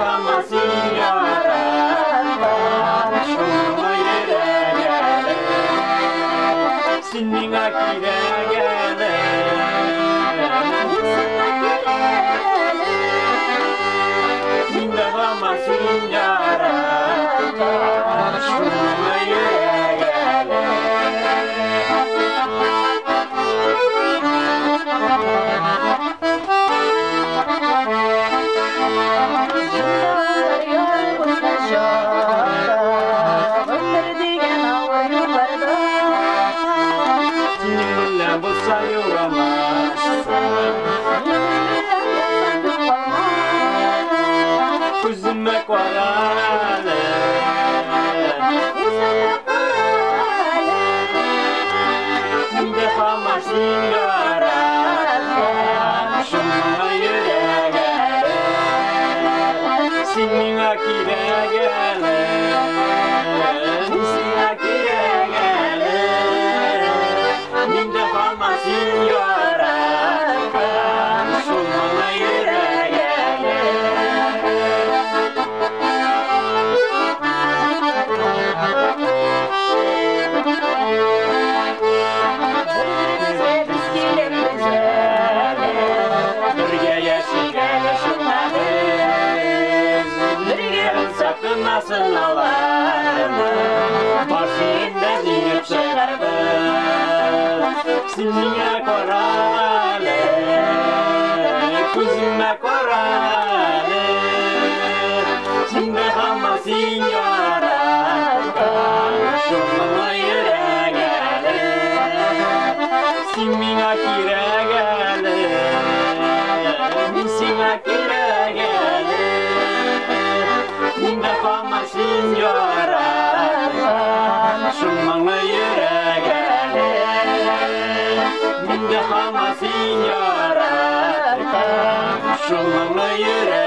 fama signora, şunu yere gele, sinninga kire gele, sinninga fama signora, şunu yere gele. Kuzuma korale, de fama signora, şunu yere gele, sinninga kire gele, sinninga kire gele, de fama signora, şunu yere gele. Nasıl alardı, başında ziyip çıkardı, sinine korale, kuzuma korale, sinne fama signora, şunu yere gele, sinine kire gele, sinine kire gele, de fama signora, şunu yere gele, de fama signora, şunu yere